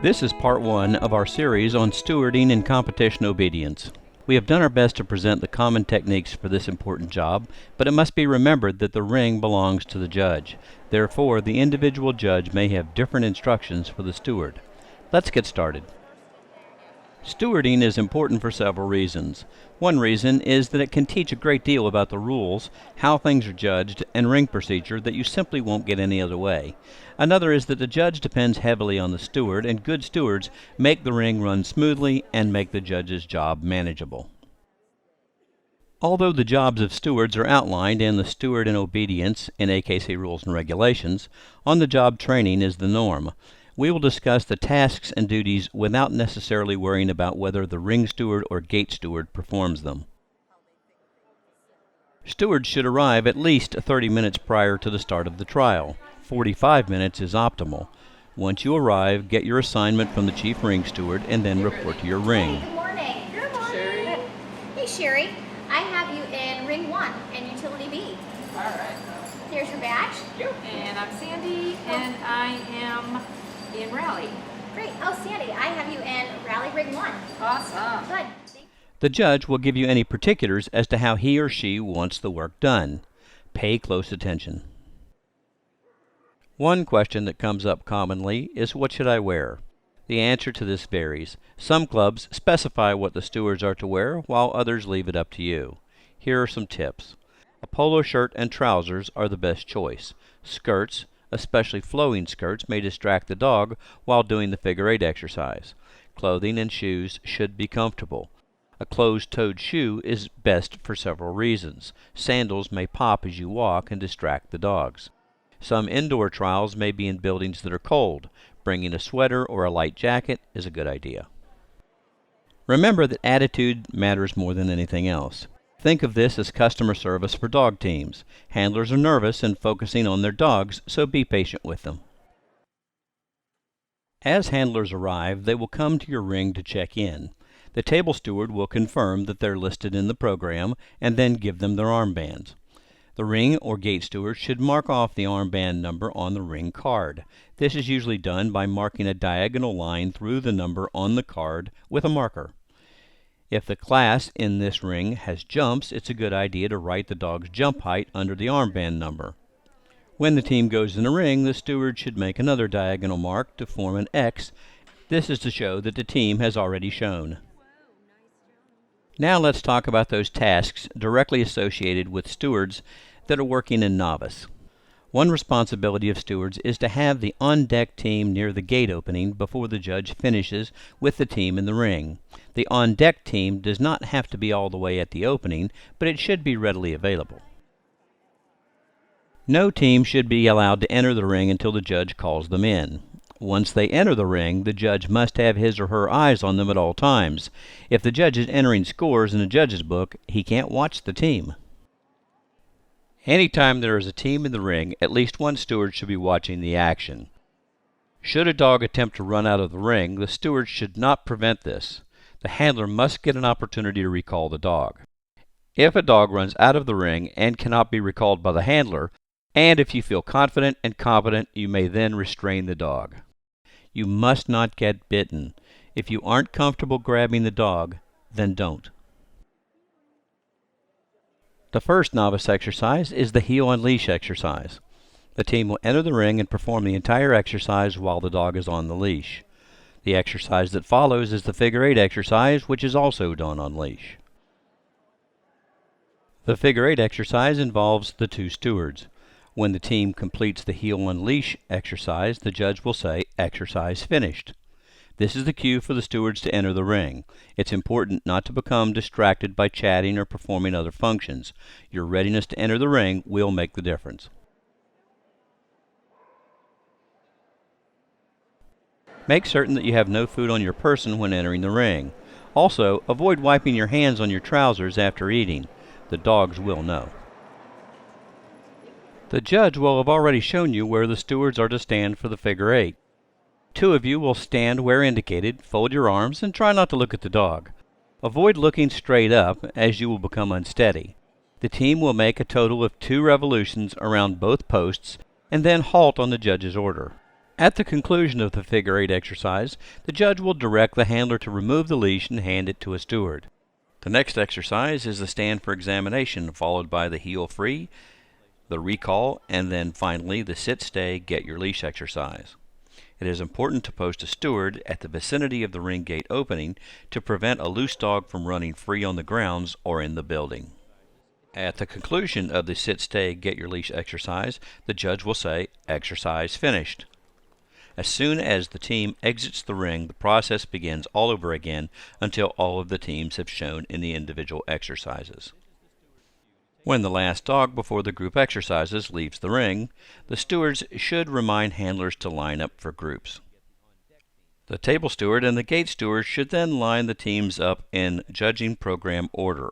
This is part one of our series on stewarding and competition obedience. We have done our best to present the common techniques for this important job, but it must be remembered that the ring belongs to the judge. Therefore, the individual judge may have different instructions for the steward. Let's get started. Stewarding is important for several reasons. One reason is that it can teach a great deal about the rules, how things are judged, and ring procedure that you simply won't get any other way. Another is that the judge depends heavily on the steward, and good stewards make the ring run smoothly and make the judge's job manageable. Although the jobs of stewards are outlined in the Steward and Obedience in AKC Rules and Regulations, on-the-job training is the norm. We will discuss the tasks and duties without necessarily worrying about whether the ring steward or gate steward performs them. Stewards should arrive at least 30 minutes prior to the start of the trial. 45 minutes is optimal. Once you arrive, get your assignment from the chief ring steward and then report to your ring. Hey, good morning. Good morning. Sherry. Hey, Sherry. I have you in ring 1 and utility B. All right. Here's your badge. And I'm Sandy, and I am in Rally. Great. Oh, Sandy, I have you in rally ring 1. Awesome. Good. The judge will give you any particulars as to how he or she wants the work done. Pay close attention. One question that comes up commonly is, what should I wear? The answer to this varies. Some clubs specify what the stewards are to wear, while others leave it up to you. Here are some tips. A polo shirt and trousers are the best choice. Skirts, especially flowing skirts, may distract the dog while doing the figure-8 exercise. Clothing and shoes should be comfortable. A closed-toed shoe is best for several reasons. Sandals may pop as you walk and distract the dogs. Some indoor trials may be in buildings that are cold. Bringing a sweater or a light jacket is a good idea. Remember that attitude matters more than anything else. Think of this as customer service for dog teams. Handlers are nervous and focusing on their dogs, so be patient with them. As handlers arrive, they will come to your ring to check in. The table steward will confirm that they're listed in the program and then give them their armbands. The ring or gate steward should mark off the armband number on the ring card. This is usually done by marking a diagonal line through the number on the card with a marker. If the class in this ring has jumps, it's a good idea to write the dog's jump height under the armband number. When the team goes in the ring, the steward should make another diagonal mark to form an X. This is to show that the team has already shown. Now let's talk about those tasks directly associated with stewards that are working in Novice. One responsibility of stewards is to have the on-deck team near the gate opening before the judge finishes with the team in the ring. The on-deck team does not have to be all the way at the opening, but it should be readily available. No team should be allowed to enter the ring until the judge calls them in. Once they enter the ring, the judge must have his or her eyes on them at all times. If the judge is entering scores in a judge's book, he can't watch the team. Anytime there is a team in the ring, at least one steward should be watching the action. Should a dog attempt to run out of the ring, the steward should not prevent this. The handler must get an opportunity to recall the dog. If a dog runs out of the ring and cannot be recalled by the handler, and if you feel confident and competent, you may then restrain the dog. You must not get bitten. If you aren't comfortable grabbing the dog, then don't. The first novice exercise is the heel on leash exercise. The team will enter the ring and perform the entire exercise while the dog is on the leash. The exercise that follows is the figure-8 exercise, which is also done on leash. The figure-8 exercise involves the two stewards. When the team completes the heel on leash exercise, the judge will say, "Exercise finished." This is the cue for the stewards to enter the ring. It's important not to become distracted by chatting or performing other functions. Your readiness to enter the ring will make the difference. Make certain that you have no food on your person when entering the ring. Also, avoid wiping your hands on your trousers after eating. The dogs will know. The judge will have already shown you where the stewards are to stand for the figure-8. Two of you will stand where indicated, fold your arms, and try not to look at the dog. Avoid looking straight up, as you will become unsteady. The team will make a total of 2 revolutions around both posts and then halt on the judge's order. At the conclusion of the figure 8 exercise, the judge will direct the handler to remove the leash and hand it to a steward. The next exercise is the stand for examination, followed by the heel free, the recall, and then finally the sit, stay, get your leash exercise. It is important to post a steward at the vicinity of the ring gate opening to prevent a loose dog from running free on the grounds or in the building. At the conclusion of the sit, stay, get your leash exercise, the judge will say, "Exercise finished." As soon as the team exits the ring, the process begins all over again until all of the teams have shown in the individual exercises. When the last dog before the group exercises leaves the ring, the stewards should remind handlers to line up for groups. The table steward and the gate steward should then line the teams up in judging program order.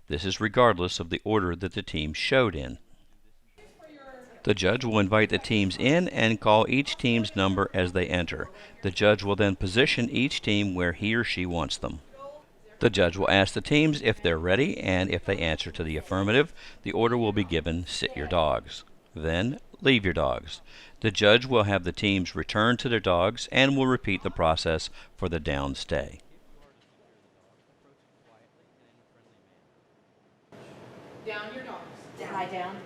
This is regardless of the order that the team showed in. The judge will invite the teams in and call each team's number as they enter. The judge will then position each team where he or she wants them. The judge will ask the teams if they're ready, and if they answer to the affirmative, the order will be given, "Sit your dogs." Then, "Leave your dogs." The judge will have the teams return to their dogs and will repeat the process for the down stay. Down your dogs. Lie down.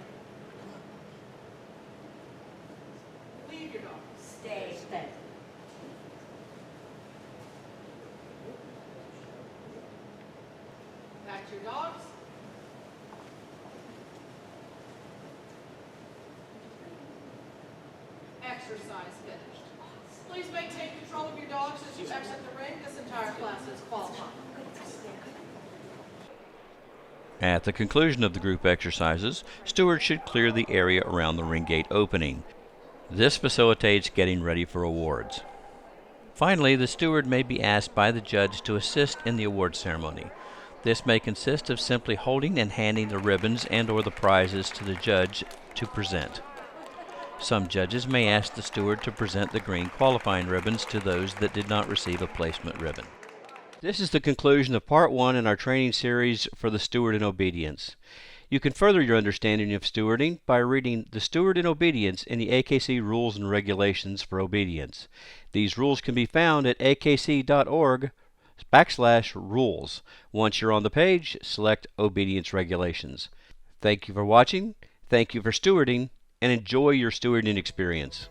Leave your dogs. Stay. Stay. Back to your dogs. Exercise finished. Please maintain control of your dogs as you exit the ring. This entire class is qualified. At the conclusion of the group exercises, stewards should clear the area around the ring gate opening. This facilitates getting ready for awards. Finally, the steward may be asked by the judge to assist in the award ceremony. This may consist of simply holding and handing the ribbons and/or the prizes to the judge to present. Some judges may ask the steward to present the green qualifying ribbons to those that did not receive a placement ribbon. This is the conclusion of Part 1 in our training series for the Steward in Obedience. You can further your understanding of stewarding by reading The Steward in Obedience in the AKC Rules and Regulations for Obedience. These rules can be found at akc.org/rules. Once you're on the page, select Obedience Regulations. Thank you for watching, thank you for stewarding, and enjoy your stewarding experience.